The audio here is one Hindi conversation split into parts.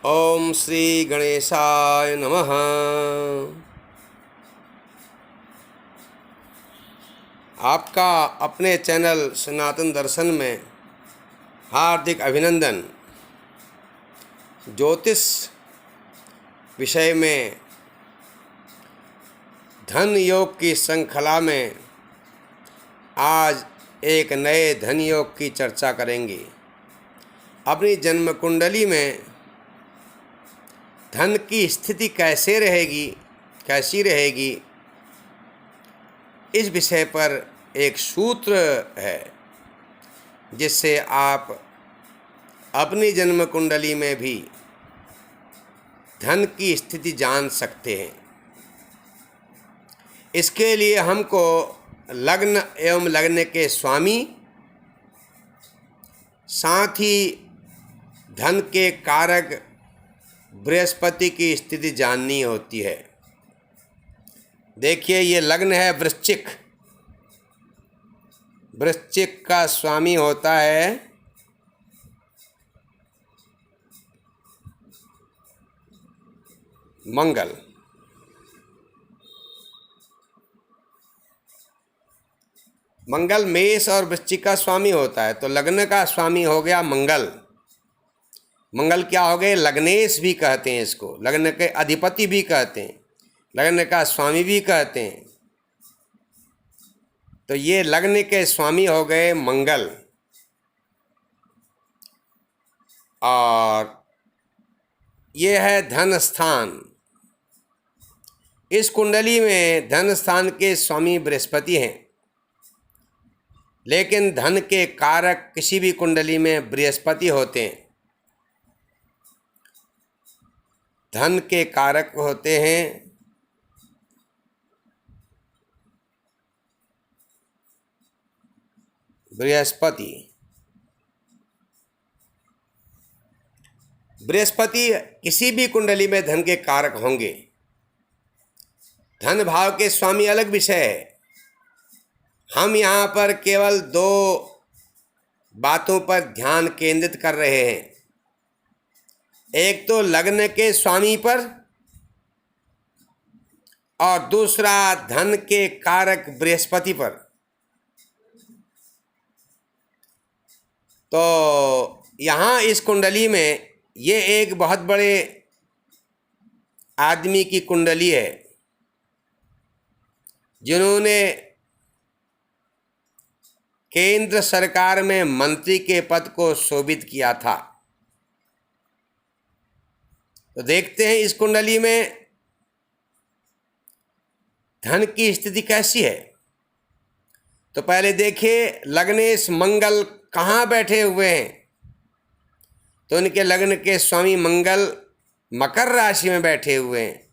ओम श्री गणेशाय नमः। आपका अपने चैनल सनातन दर्शन में हार्दिक अभिनंदन। ज्योतिष विषय में धन योग की श्रृंखला में आज एक नए धन योग की चर्चा करेंगे। अपनी जन्म कुंडली में धन की स्थिति कैसी रहेगी, इस विषय पर एक सूत्र है जिससे आप अपनी जन्म कुंडली में भी धन की स्थिति जान सकते हैं। इसके लिए हमको लग्न एवं लग्न के स्वामी, साथ ही धन के कारक बृहस्पति की स्थिति जाननी होती है। देखिए, ये लग्न है वृश्चिक। वृश्चिक का स्वामी होता है मंगल। मंगल मेष और वृश्चिक का स्वामी होता है, तो लग्न का स्वामी हो गया मंगल। मंगल क्या हो गए? लग्नेश भी कहते हैं इसको, लग्न के अधिपति भी कहते हैं, लग्न का स्वामी भी कहते हैं। तो ये लग्न के स्वामी हो गए मंगल। और ये है धन स्थान। इस कुंडली में धन स्थान के स्वामी बृहस्पति हैं, लेकिन धन के कारक किसी भी कुंडली में बृहस्पति होते हैं। धन के कारक होते हैं बृहस्पति। बृहस्पति किसी भी कुंडली में धन के कारक होंगे। धन भाव के स्वामी अलग विषय है। हम यहाँ पर केवल दो बातों पर ध्यान केंद्रित कर रहे हैं। एक तो लग्न के स्वामी पर और दूसरा धन के कारक बृहस्पति पर। तो यहाँ इस कुंडली में ये एक बहुत बड़े आदमी की कुंडली है, जिन्होंने केंद्र सरकार में मंत्री के पद को शोभित किया था। तो देखते हैं इस कुंडली में धन की स्थिति कैसी है। तो पहले देखिए लग्नेश मंगल कहाँ बैठे हुए हैं। तो उनके लग्न के स्वामी मंगल मकर राशि में बैठे हुए हैं।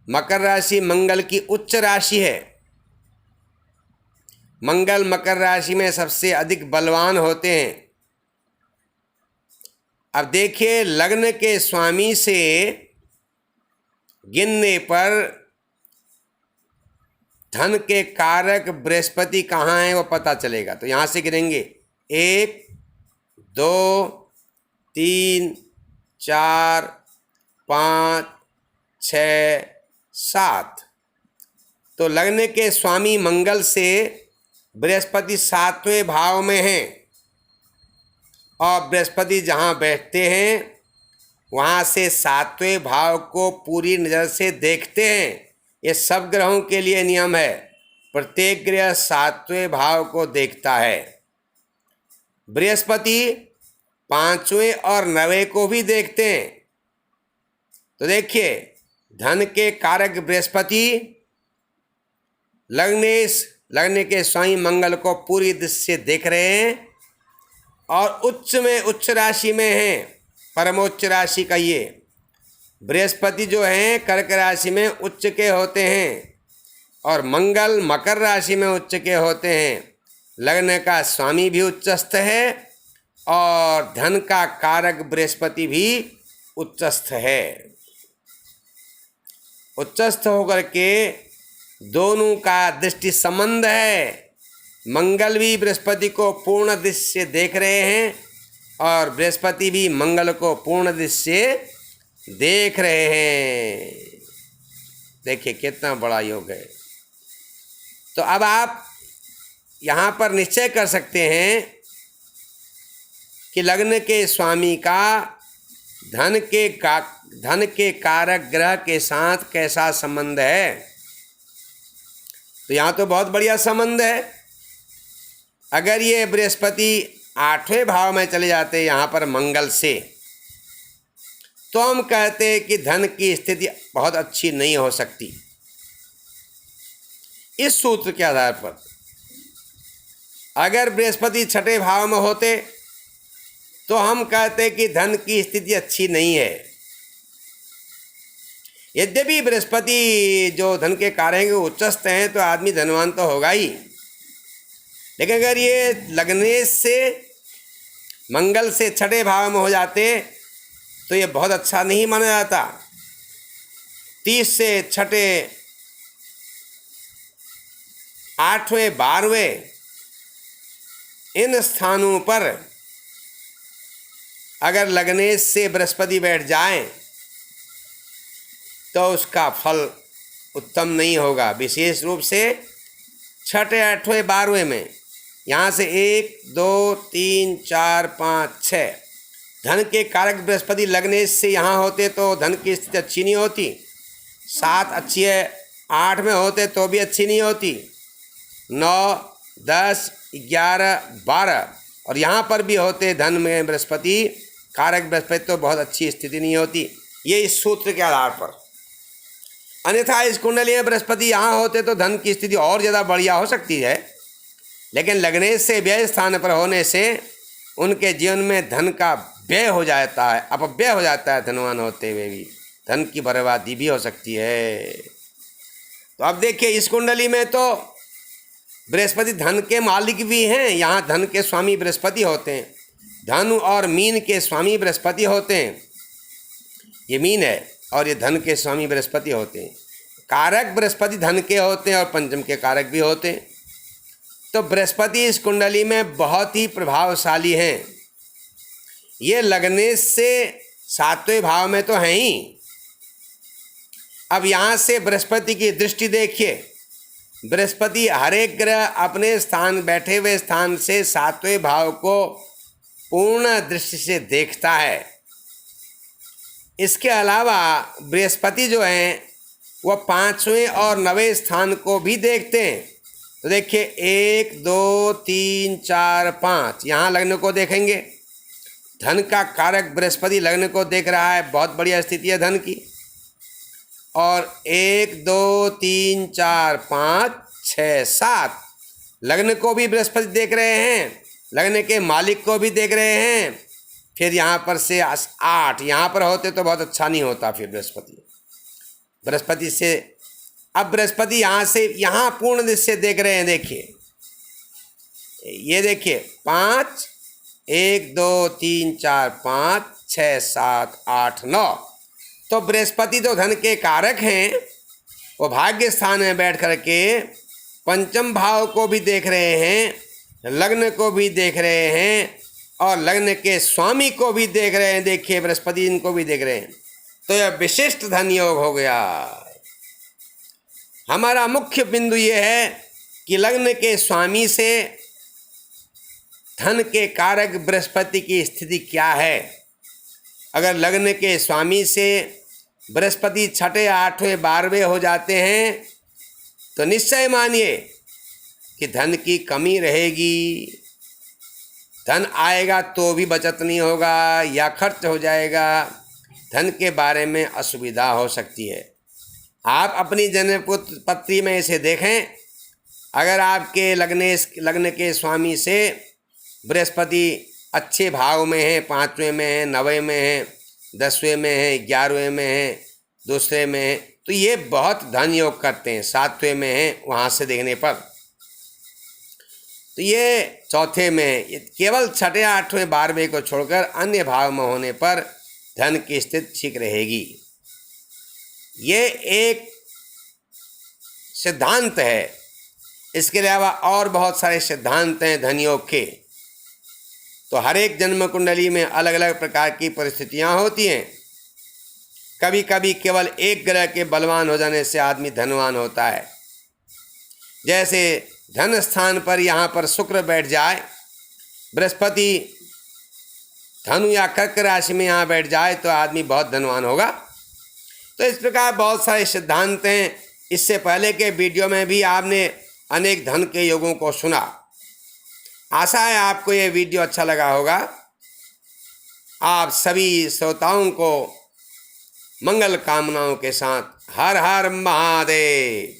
मकर राशि मंगल की उच्च राशि है। मंगल मकर राशि में सबसे अधिक बलवान होते हैं। अब देखिए, लग्न के स्वामी से गिनने पर धन के कारक बृहस्पति कहाँ हैं वो पता चलेगा। तो यहाँ से गिनेंगे 1 2 3 4 5 6 7। तो लग्न के स्वामी मंगल से बृहस्पति 7वें भाव में हैं। और बृहस्पति जहाँ बैठते हैं वहाँ से 7वें भाव को पूरी नज़र से देखते हैं। ये सब ग्रहों के लिए नियम है, प्रत्येक ग्रह 7वें भाव को देखता है। बृहस्पति 5वें और 9वें को भी देखते हैं। तो देखिए, धन के कारक बृहस्पति लग्न के स्वामी मंगल को पूरी दृष्टि से देख रहे हैं और उच्च राशि में हैं। परमोच्च राशि का ये बृहस्पति जो हैं कर्क राशि में उच्च के होते हैं और मंगल मकर राशि में उच्च के होते हैं। लग्न का स्वामी भी उच्चस्थ है और धन का कारक बृहस्पति भी उच्चस्थ है। उच्चस्थ होकर के दोनों का दृष्टि संबंध है। मंगल भी बृहस्पति को पूर्ण दृष्टि से देख रहे हैं और बृहस्पति भी मंगल को पूर्ण दृष्टि से देख रहे हैं। देखिए कितना बड़ा योग है। तो अब आप यहाँ पर निश्चय कर सकते हैं कि लग्न के स्वामी का धन के कारक ग्रह के साथ कैसा संबंध है। तो यहाँ तो बहुत बढ़िया संबंध है। अगर ये बृहस्पति 8वें भाव में चले जाते यहाँ पर मंगल से, तो हम कहते हैं कि धन की स्थिति बहुत अच्छी नहीं हो सकती। इस सूत्र के आधार पर अगर बृहस्पति 6ठे भाव में होते तो हम कहते कि धन की स्थिति अच्छी नहीं है। यद्यपि बृहस्पति जो धन के कारक हैं उच्चस्थ हैं तो आदमी धनवान तो होगा ही, लेकिन अगर ये लग्नेश से मंगल से 6ठे भाव में हो जाते तो ये बहुत अच्छा नहीं माना जाता। 30 से 6ठे 8वें 12वें इन स्थानों पर अगर लग्नेश से बृहस्पति बैठ जाएं तो उसका फल उत्तम नहीं होगा। विशेष रूप से 6ठे 8वें 12वें में, यहाँ से 1 2 3 4 5 6 धन के कारक बृहस्पति लग्नेश से यहाँ होते तो धन की स्थिति अच्छी नहीं होती। 7 अच्छी है, 8 में होते तो भी अच्छी नहीं होती। 9 10 11 12 और यहाँ पर भी होते धन में बृहस्पति कारक बृहस्पति तो बहुत अच्छी स्थिति नहीं होती। ये इस सूत्र के आधार पर। अन्यथा इस कुंडली में बृहस्पति यहाँ होते तो धन की स्थिति और ज़्यादा बढ़िया हो सकती है, लेकिन लग्नेश से व्यय स्थान पर होने से उनके जीवन में धन का व्यय हो जाता है, अपव्यय हो जाता है। धनवान होते हुए भी धन की बर्बादी भी हो सकती है। तो अब देखिए इस कुंडली में तो बृहस्पति धन के मालिक भी हैं, यहाँ धन के स्वामी बृहस्पति होते हैं। धनु और मीन के स्वामी बृहस्पति होते हैं। ये मीन है और ये धन के स्वामी बृहस्पति होते हैं। कारक बृहस्पति धन के होते हैं और पंचम के कारक भी होते हैं। तो बृहस्पति इस कुंडली में बहुत ही प्रभावशाली हैं। ये लग्नेश से 7वें भाव में तो हैं ही। अब यहाँ से बृहस्पति की दृष्टि देखिए। बृहस्पति हर एक ग्रह अपने स्थान बैठे हुए स्थान से 7वें भाव को पूर्ण दृष्टि से देखता है। इसके अलावा बृहस्पति जो हैं वह 5वें और 9वें स्थान को भी देखते हैं। तो देखिए 1 2 3 4 5 यहाँ लग्न को देखेंगे। धन का कारक बृहस्पति लग्न को देख रहा है, बहुत बढ़िया स्थिति है धन की। और 1 2 3 4 5 6 7 लग्न को भी बृहस्पति देख रहे हैं, लग्न के मालिक को भी देख रहे हैं। फिर यहाँ पर से 8 यहाँ पर होते तो बहुत अच्छा नहीं होता। फिर बृहस्पति से अब बृहस्पति यहाँ से यहाँ पूर्ण दृष्टि से देख रहे हैं। देखिए ये देखिए 5 1 2 3 4 5 6 7 8 9। तो बृहस्पति तो धन के कारक हैं, वो भाग्य स्थान में बैठ करके पंचम भाव को भी देख रहे हैं, लग्न को भी देख रहे हैं और लग्न के स्वामी को भी देख रहे हैं। देखिए बृहस्पति इनको भी देख रहे हैं। तो यह विशिष्ट धन योग हो गया। हमारा मुख्य बिंदु ये है कि लग्न के स्वामी से धन के कारक बृहस्पति की स्थिति क्या है। अगर लग्न के स्वामी से बृहस्पति 6ठे 8वें 12वें हो जाते हैं तो निश्चय मानिए कि धन की कमी रहेगी। धन आएगा तो भी बचत नहीं होगा या खर्च हो जाएगा। धन के बारे में असुविधा हो सकती है। आप अपनी जन्म पत्री में इसे देखें। अगर आपके लग्न के स्वामी से बृहस्पति अच्छे भाव में है, 5वें में है, 9वें में है, 10वें में है, 11वें में है, दूसरे में है, तो ये बहुत धन योग करते हैं। 7वें में है वहाँ से देखने पर, तो ये चौथे में, ये केवल 6ठे 8वें 12वें को छोड़कर अन्य भाव में होने पर धन की स्थिति ठीक रहेगी। ये एक सिद्धांत है। इसके अलावा और बहुत सारे सिद्धांत हैं धन योग के। तो हर एक जन्म कुंडली में अलग अलग प्रकार की परिस्थितियां होती हैं। कभी कभी केवल एक ग्रह के बलवान हो जाने से आदमी धनवान होता है। जैसे धन स्थान पर यहाँ पर शुक्र बैठ जाए, बृहस्पति धनु या कर्क राशि में यहाँ बैठ जाए तो आदमी बहुत धनवान होगा। तो इस प्रकार बहुत सारे सिद्धांत हैं। इससे पहले के वीडियो में भी आपने अनेक धन के योगों को सुना। आशा है आपको ये वीडियो अच्छा लगा होगा। आप सभी श्रोताओं को मंगल कामनाओं के साथ हर हर महादेव।